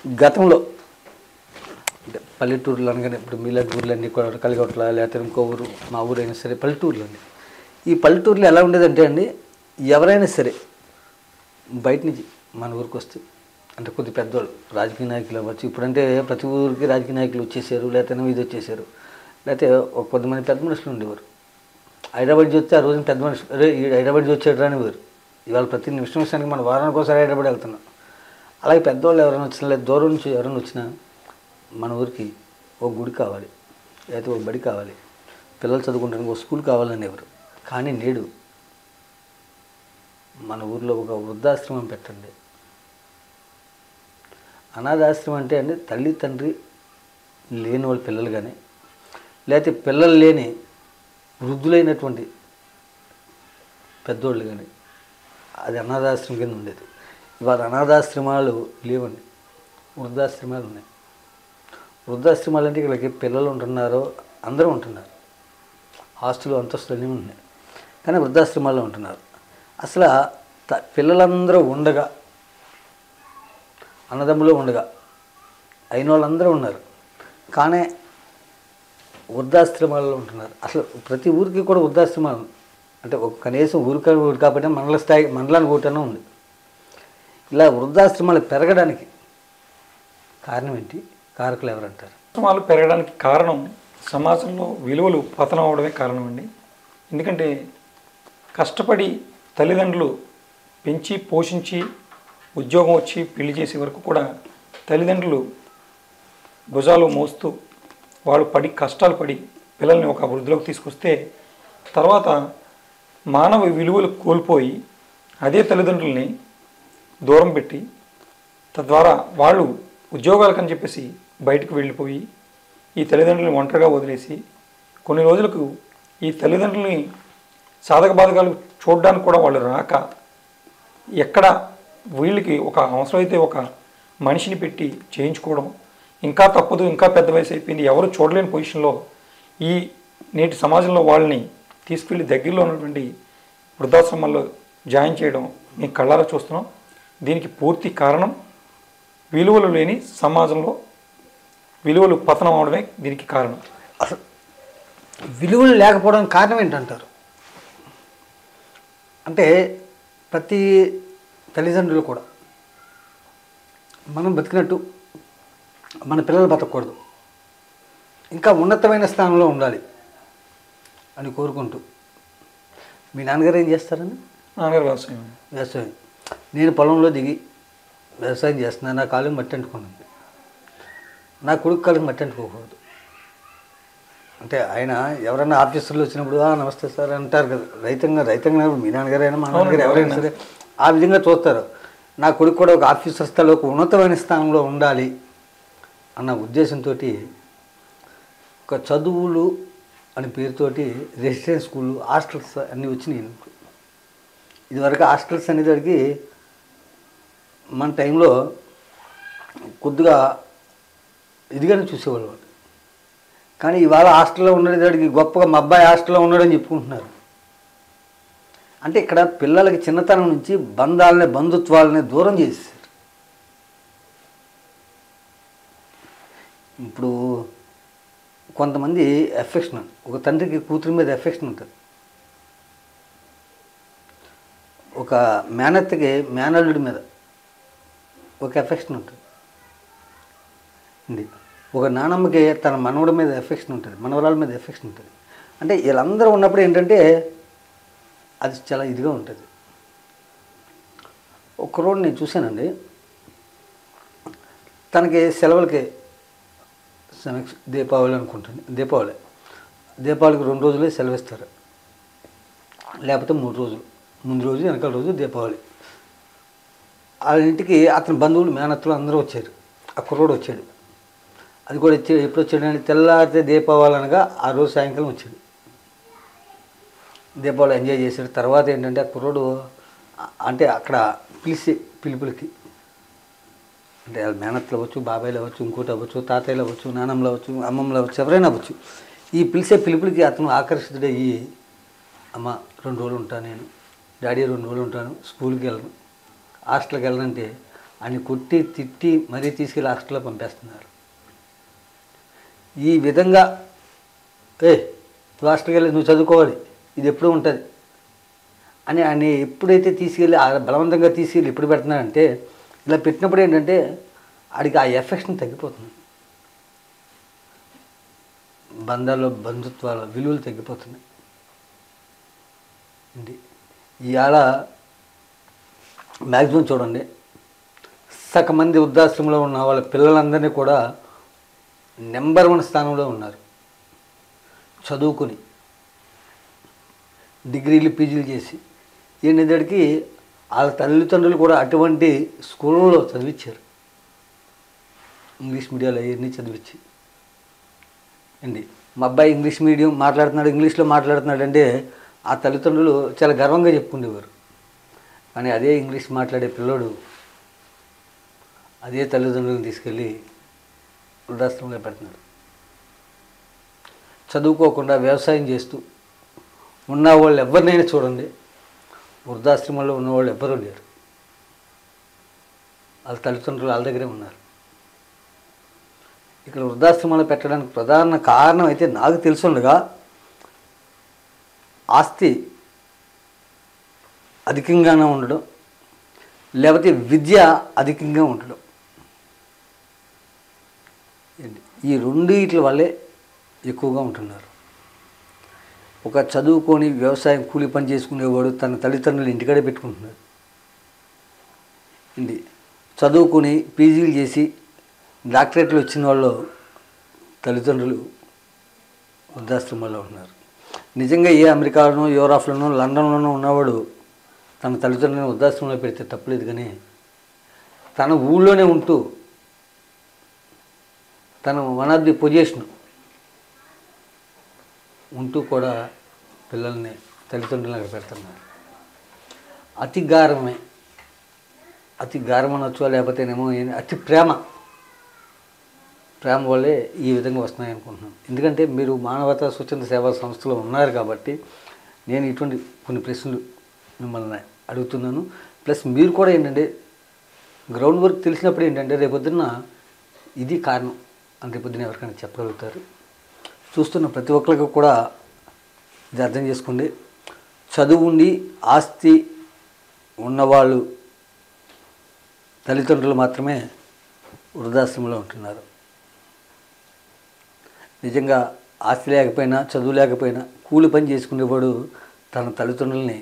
గతంలో అంటే పల్లెటూరులు అనగానే ఇప్పుడు మీలాంటి ఊర్లన్నీ కూడా కలిగొట్ల లేకపోతే ఇంకో ఊరు మా ఊరైనా సరే పల్లెటూరులు అండి. ఈ పల్లెటూరులో ఎలా ఉండేదంటే అండి, ఎవరైనా సరే బయట నుంచి మన ఊరికి వస్తే అంటే కొద్ది పెద్దవాళ్ళు రాజకీయ నాయకులు అవ్వచ్చు. ఇప్పుడంటే ప్రతి ఊరికి రాజకీయ నాయకులు వచ్చేసారు, లేకపోతే ఇది వచ్చేసారు, లేకపోతే ఒక కొద్దిమంది పెద్ద మనుషులు ఉండేవారు. హైదరాబాద్ చూస్తే ఆ రోజున పెద్ద మనుషులు అరే ఈ హైదరాబాద్ వచ్చాడు రానివారు. ఇవాళ ప్రతి నిమిషానికి మన వారానికి ఒకసారి హైదరాబాద్ వెళ్తున్నాం. అలాగే పెద్దవాళ్ళు ఎవరైనా వచ్చినా లేదా దూరం నుంచి ఎవరైనా వచ్చినా మన ఊరికి ఒక గుడి కావాలి, లేకపోతే ఒక బడి కావాలి, పిల్లలు చదువుకుంటానికి ఒక స్కూల్ కావాలనేవారు. కానీ నేడు మన ఊర్లో ఒక వృద్ధాశ్రమం పెట్టండి. అనాథాశ్రమం అంటే అండి తల్లి తండ్రి లేని వాళ్ళ పిల్లలు కానీ లేకపోతే పిల్లలు లేని వృద్ధులైనటువంటి పెద్దోళ్ళు కానీ అది అనాథాశ్రమం కింద ఉండేది. ఇవాళ అనాథాశ్రమాలు లేవండి, వృద్ధాశ్రమాలు ఉన్నాయి. వృద్ధాశ్రమాలు అంటే ఇక్కడికి పిల్లలు ఉంటున్నారో అందరూ ఉంటున్నారు, హాస్టల్ అంతస్తులు అన్నీ ఉన్నాయి, కానీ వృద్ధాశ్రమాల్లో ఉంటున్నారు. అసలు పిల్లలందరూ ఉండగా అన్నదమ్ములు ఉండగా అయిన వాళ్ళందరూ ఉన్నారు, కానీ వృద్ధాశ్రమాల్లో ఉంటున్నారు. అసలు ప్రతి ఊరికి కూడా వృద్ధాశ్రమాలు అంటే ఒక కనీసం ఊరికి కాబట్టి మండలానికి ఒకటనే ఉంది. ఇలా వృద్ధాశ్రమాలు పెరగడానికి కారణం ఏంటి, కారకులు ఎవరంటారు? ఆశ్రమాలు పెరగడానికి కారణం సమాజంలో విలువలు పతనం అవడమే కారణం అండి. ఎందుకంటే కష్టపడి తల్లిదండ్రులు పెంచి పోషించి ఉద్యోగం వచ్చి పెళ్లి చేసే వరకు కూడా తల్లిదండ్రులు భుజాలు మోస్తూ వాళ్ళు కష్టాలు పడి పిల్లల్ని ఒక వృద్ధిలోకి తీసుకొస్తే తర్వాత మానవ విలువలు కోల్పోయి అదే తల్లిదండ్రుల్ని దూరం పెట్టి తద్వారా వాళ్ళు ఉద్యోగాలకని చెప్పేసి బయటకు వెళ్ళిపోయి ఈ తల్లిదండ్రులని ఒంటరిగా వదిలేసి కొన్ని రోజులకు ఈ తల్లిదండ్రులని సాధక బాధకాలు చూడడానికి కూడా వాళ్ళు రాక ఎక్కడ వీళ్ళకి ఒక అవసరమైతే ఒక మనిషిని పెట్టి చేయించుకోవడం, ఇంకా తప్పదు ఇంకా పెద్ద వయసు అయిపోయింది ఎవరు చూడలేని పొజిషన్లో ఈ నేటి సమాజంలో వాళ్ళని తీసుకెళ్ళి దగ్గరలో ఉన్నటువంటి వృద్ధాశ్రమాల్లో జాయిన్ చేయడం మేము కళ్ళారా చూస్తున్నాం. దీనికి పూర్తి కారణం విలువలు లేని సమాజంలో విలువలు పతనం అవడమే దీనికి కారణం. అసలు విలువలు లేకపోవడానికి కారణం ఏంటంటారు? అంటే ప్రతి తల్లిదండ్రులు కూడా మనం బతికినట్టు మన పిల్లలు బతకూడదు, ఇంకా ఉన్నతమైన స్థానంలో ఉండాలి అని కోరుకుంటూ మీ నాన్నగారు ఏం చేస్తారని? నాన్నగారు వ్యవసాయం. వ్యవసాయం. నేను పొలంలో దిగి వ్యవసాయం చేస్తున్నాను, నా కాలు మట్టి అంటుకున్నాను, నా కొడుకు కాలు మట్టి అంటుకోకూడదు. అంటే ఆయన ఎవరైనా ఆఫీసర్లు వచ్చినప్పుడు నమస్తే సార్ అంటారు కదా, రైతంగా మీ నాన్నగారు అయినా మా నాన్నగారు ఎవరైనా సరే ఆ విధంగా చూస్తారు. నా కొడుకు కూడా ఒక ఆఫీసర్ స్థాయిలో ఒక ఉన్నతమైన స్థానంలో ఉండాలి అన్న ఉద్దేశంతో ఒక చదువులు అని పేరుతోటి రెసిడెన్స్ స్కూళ్ళు హాస్టల్స్ అన్నీ వచ్చినాయి. ఇదివరకు హాస్టల్స్ అనేదానికి మన టైంలో కొద్దిగా ఇదిగానే చూసేవాళ్ళు, కానీ ఇవాళ హాస్టల్లో ఉండేదానికి గొప్పగా మా అబ్బాయి హాస్టల్లో ఉన్నాడని చెప్పుకుంటున్నారు. అంటే ఇక్కడ పిల్లలకి చిన్నతనం నుంచి బంధుత్వాలని దూరం చేసేసారు. ఇప్పుడు కొంతమంది ఎఫెక్షన్, ఒక తండ్రికి కూతురి మీద ఎఫెక్షన్ ఉంటుంది, ఒక మేనత్తకి మేనల్లుడి మీద ఒక ఎఫెక్షన్ ఉంటుంది, ఒక నానమ్మకి తన మనవడి మీద ఎఫెక్షన్ ఉంటుంది, మనవరాల మీద ఎఫెక్షన్ ఉంటుంది. అంటే వీళ్ళందరూ ఉన్నప్పుడు ఏంటంటే అది చాలా ఇదిగా ఉంటుంది. ఒకరోజు నేను చూశానండి, తనకి సెలవులకి దీపావళి అనుకుంటాను, దీపావళికి 2 రోజులే సెలవు ఇస్తారు, లేకపోతే 3 రోజులు, ముందు రోజు వెనకాల రోజు దీపావళి. వాళ్ళ ఇంటికి అతని బంధువులు మేనత్తలు అందరూ వచ్చారు. ఆ కుర్రోడు వచ్చాడు, అది కూడా ఎప్పుడు వచ్చాడు, తెల్లారితే దీపావళి అనగా ఆ రోజు సాయంకాలం వచ్చాడు. దీపావళి ఎంజాయ్ చేశాడు. తర్వాత ఏంటంటే ఆ కుర్రోడు అంటే అక్కడ పిలుపులకి అంటే వాళ్ళ మేనత్తలు అవ్వచ్చు, బాబాయిలు అవ్వచ్చు, ఇంకోటి అవ్వచ్చు, తాతయ్యలు అవ్వచ్చు, నానమ్మలు అవ్వచ్చు, అమ్మమ్మలు అవ్వచ్చు, ఎవరైనా అవ్వచ్చు, ఈ పిలుపులకి అతను ఆకర్షితుడయ్యి అమ్మ 2 రోజులు ఉంటాను నేను, డాడీ 2 రోజులు ఉంటాను, స్కూల్కి వెళ్ళను, హాస్టల్కి వెళ్ళనంటే అని కొట్టి తిట్టి మరీ తీసుకెళ్ళి హాస్టల్లో పంపేస్తున్నారు. ఈ విధంగా నువ్వు హాస్టల్కి వెళ్ళి నువ్వు చదువుకోవాలి, ఇది ఎప్పుడూ ఉంటుంది అని ఆయన ఎప్పుడైతే తీసుకెళ్ళి బలవంతంగా తీసుకెళ్ళి ఎప్పుడు పెడుతున్నాడంటే, ఇలా పెట్టినప్పుడు ఏంటంటే ఆడికి ఆ ఎఫెక్షన్ తగ్గిపోతుంది, బంధాలు బంధుత్వాల విలువలు తగ్గిపోతున్నాయి. ఇవాళ మ్యాక్సిమం చూడండి, సగం మంది వృద్ధాశ్రమంలో ఉన్న వాళ్ళ పిల్లలందరినీ కూడా నెంబర్ 1 స్థానంలో ఉన్నారు. చదువుకుని డిగ్రీలు పీజీలు చేసి ఈయనకి వాళ్ళ తల్లిదండ్రులు కూడా అటువంటి స్కూళ్ళలో చదివించారు, ఇంగ్లీష్ మీడియాలో అవన్నీ చదివించి మా అబ్బాయి ఇంగ్లీష్ మీడియం మాట్లాడుతున్నాడు, ఇంగ్లీష్లో మాట్లాడుతున్నాడు అంటే ఆ తల్లిదండ్రులు చాలా గర్వంగా చెప్పుకునేవారు. కానీ అదే ఇంగ్లీష్ మాట్లాడే పిల్లోడు అదే తల్లిదండ్రులను తీసుకెళ్ళి వృద్ధాశ్రమంలో పెడుతున్నాడు. చదువుకోకుండా వ్యవసాయం చేస్తూ ఉన్న వాళ్ళు ఎవరినైనా చూడండి, వృద్ధాశ్రమంలో ఉన్నవాళ్ళు ఎవ్వరూ లేరు, వాళ్ళ తల్లిదండ్రులు వాళ్ళ దగ్గరే ఉన్నారు. ఇక్కడ వృద్ధాశ్రమంలో పెట్టడానికి ప్రధాన కారణం అయితే నాకు తెలుసుండగా ఆస్తి అధికంగానే ఉండడం, లేకపోతే విద్య అధికంగా ఉండడం, ఈ రెండింటి వల్లే ఎక్కువగా ఉంటున్నారు. ఒక చదువుకొని వ్యవసాయం కూలి పని చేసుకునేవాడు తన తల్లిదండ్రులు ఇంటికాడే పెట్టుకుంటున్నాడు. చదువుకొని పీజీలు చేసి డాక్టరేట్లు వచ్చిన వాళ్ళు తల్లిదండ్రులు వృద్ధాశ్రమాల్లో ఉన్నారు. నిజంగా ఏ అమెరికాలోనో యూరోప్లోనో లండన్లోనో ఉన్నవాడు తన తల్లిదండ్రులను వృద్ధాశ్రమంలో పెడితే తప్పలేదు. కానీ తన ఊళ్ళోనే ఉంటూ తన వన్ ఆఫ్ ది పొజిషన్ ఉంటూ కూడా పిల్లల్ని తల్లిదండ్రులను అక్కడ పెడుతున్నారు. అతి గారమే, అతి గారం అనొచ్చు, లేకపోతేనేమో అతి ప్రేమ వల్లే ఈ విధంగా వస్తున్నాయి అనుకుంటున్నాను. ఎందుకంటే మీరు మానవతా స్వచ్ఛంద సేవా సంస్థలో ఉన్నారు కాబట్టి నేను ఇటువంటి కొన్ని ప్రశ్నలు మిమ్మల్ని అడుగుతున్నాను. ప్లస్ మీరు కూడా ఏంటంటే గ్రౌండ్ వర్క్ తెలిసినప్పుడు ఏంటంటే రేపొద్దున ఇది కారణం అని రేపొద్దున ఎవరికైనా చెప్పగలుగుతారు. చూస్తున్న ప్రతి ఒక్కరికి కూడా ఇది అర్థం చేసుకోండి. చదువు ఉండి ఆస్తి ఉన్నవాళ్ళు తల్లిదండ్రులు మాత్రమే వృద్ధాశ్రమంలో ఉంటున్నారు. నిజంగా ఆస్తి లేకపోయినా చదువు లేకపోయినా కూలి పని చేసుకునేవాడు తన తల్లిదండ్రుల్ని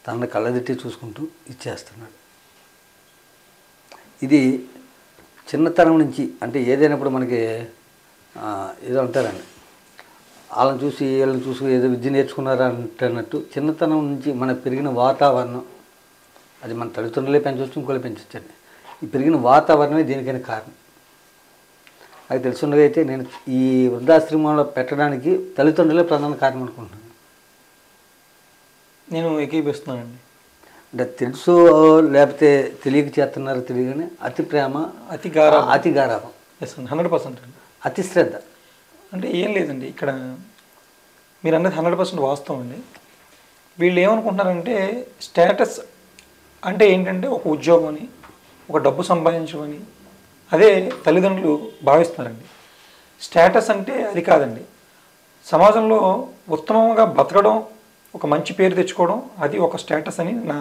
తన కళ్ళదిట్టి చూసుకుంటూ ఇచ్చేస్తున్నాడు. ఇది చిన్నతనం నుంచి, అంటే ఏదైనప్పుడు మనకి ఏదో అంటారండి, వాళ్ళని చూసి వీళ్ళని చూసి ఏదో విద్య నేర్చుకున్నారా అంటున్నట్టు చిన్నతనం నుంచి మన పెరిగిన వాతావరణం, అది మన తల్లిదండ్రులే పెంచవచ్చు, ఇంకోళ్ళు పెంచవచ్చండి. ఈ పెరిగిన వాతావరణమే దీనికైనా కారణం. అది తెలుసుండగా అయితే నేను ఈ వృద్ధాశ్రమంలో పెట్టడానికి తల్లిదండ్రులే ప్రధాన కారణం అనుకుంటున్నాను. నేను ఏకీపిస్తున్నానండి. అంటే తెలుసు లేకపోతే తెలియక చేస్తున్నారో తెలియగానే అతి ప్రేమ, అతి గారాభం, 100% అండి. అతి శ్రద్ధ. అంటే ఏం లేదండి, ఇక్కడ మీరు అన్నది 100% వాస్తవం అండి. వీళ్ళు ఏమనుకుంటున్నారంటే స్టేటస్ అంటే ఏంటంటే ఒక ఉద్యోగం అని, ఒక డబ్బు సంపాదించమని అదే తల్లిదండ్రులు భావిస్తున్నారండి. స్టేటస్ అంటే అది కాదండి. సమాజంలో ఉత్తమంగా బతకడం, ఒక మంచి పేరు తెచ్చుకోవడం, అది ఒక స్టేటస్ అని నా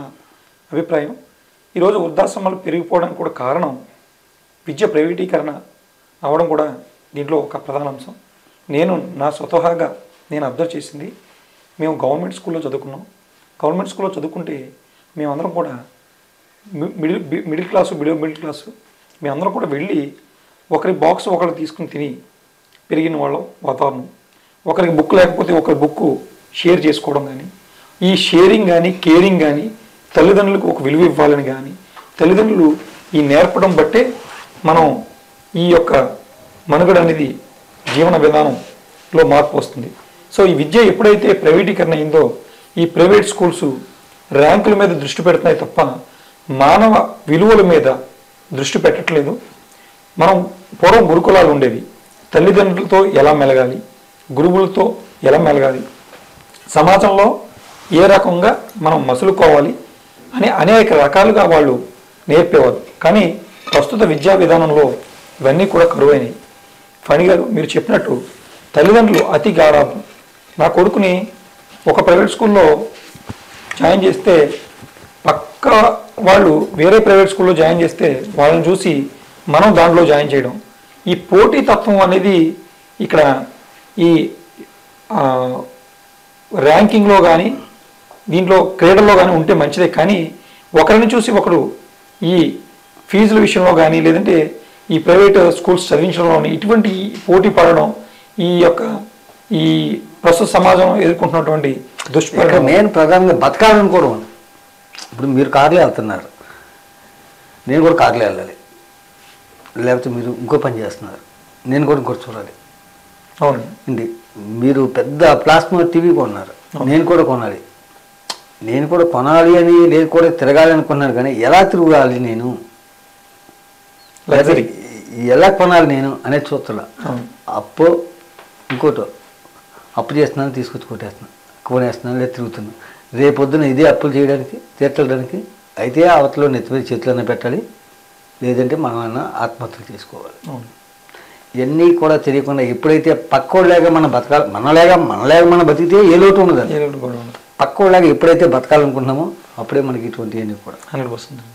అభిప్రాయం. ఈరోజు వృద్ధాశ్రమాలు పెరిగిపోవడానికి కూడా కారణం విద్య ప్రైవేటీకరణ అవడం కూడా దీంట్లో ఒక ప్రధాన అంశం. నా స్వతహాగా నేను అబ్జర్వ్ చేసింది, మేము గవర్నమెంట్ స్కూల్లో చదువుకున్నాం. గవర్నమెంట్ స్కూల్లో చదువుకుంటే మేమందరం కూడా middle class, below middle class మేమందరం కూడా వెళ్ళి ఒకరి బాక్స్ ఒకరు తీసుకుని తిని పెరిగిన వాళ్ళం వాతావరణం. ఒకరికి బుక్ లేకపోతే ఒకరి బుక్ షేర్ చేసుకోవడం కానీ, ఈ షేరింగ్ కానీ కేరింగ్ కానీ, తల్లిదండ్రులకు ఒక విలువ ఇవ్వాలని కానీ, తల్లిదండ్రులు ఈ నేర్పడం బట్టే మనం ఈ యొక్క మనుగడ అనేది జీవన విధానంలో మార్పు వస్తుంది. సో ఈ విద్య ఎప్పుడైతే ప్రైవేటీకరణ అయిందో, ఈ ప్రైవేట్ స్కూల్స్ ర్యాంకుల మీద దృష్టి పెడుతున్నాయి తప్ప మానవ విలువల మీద దృష్టి పెట్టట్లేదు. మనం పూర్వం గురుకులాలు ఉండేవి, తల్లిదండ్రులతో ఎలా మెలగాలి, గురువులతో ఎలా మెలగాలి, సమాజంలో ఏ రకంగా మనం మసులుకోవాలి అని అనేక రకాలుగా వాళ్ళు నేర్పేవారు. కానీ ప్రస్తుత విద్యా విధానంలో ఇవన్నీ కూడా కరువైనవి. ఫణి గారు మీరు చెప్పినట్టు తల్లిదండ్రులు అతి గారాబం. నా కొడుకుని ఒక ప్రైవేట్ స్కూల్లో జాయిన్ చేస్తే పక్క వాళ్ళు వేరే ప్రైవేట్ స్కూల్లో జాయిన్ చేస్తే వాళ్ళని చూసి మనం దాంట్లో జాయిన్ చేయడం, ఈ పోటీతత్వం అనేది ఇక్కడ ఈ ర్యాంకింగ్లో కానీ దీంట్లో క్రీడల్లో కానీ ఉంటే మంచిదే. కానీ ఒకరిని చూసి ఒకరు ఈ ఫీజుల విషయంలో కానీ లేదంటే ఈ ప్రైవేట్ స్కూల్స్ చదివించడంలోని ఇటువంటి పోటీ పడడం ఈ ప్రస్తుత సమాజం ఎదుర్కొంటున్నటువంటి దుష్పరిణామం. నేను ప్రధానంగా బతకాలనుకోవడం. ఇప్పుడు మీరు కార్లో వెళ్తున్నారు, నేను కూడా కార్లో వెళ్ళాలి. లేకపోతే మీరు ఇంకో పని చేస్తున్నారు, నేను కూడా ఇంకోటి చూడాలి. అవును ఇండి మీరు పెద్ద ప్లాస్మా టీవీ కొన్నారు, నేను కూడా కొనాలి. నేను కూడా కొనాలి అని నేను కూడా తిరగాలి అనుకున్నాను. కానీ ఎలా తిరగాలి నేను, ఎలా కొనాలి నేను అనేది చూస్తున్నా. అప్పు ఇంకోటో అప్పు చేస్తున్నాను, తీసుకొచ్చి కొనేస్తున్నాను, లేదా తిరుగుతున్నాను. రేపొద్దున ఇదే అప్పులు చేయడానికి తీర్చడానికి అయితే అవతలో నెత్తి మీద చేతులన్నా పెట్టాలి, లేదంటే మనం ఆత్మహత్యలు చేసుకోవాలి. ఇవన్నీ కూడా తెలియకుండా ఎప్పుడైతే పక్కోళ్ళలాగా మనం బతకాలి, మనలాగా మనం బతికితే ఏ లోటు ఉండదు. పక్కోళ్ళలాగా ఎప్పుడైతే బతకాలనుకుంటున్నామో అప్పుడే మనకి ఇటువంటివన్నీ కూడా 100%.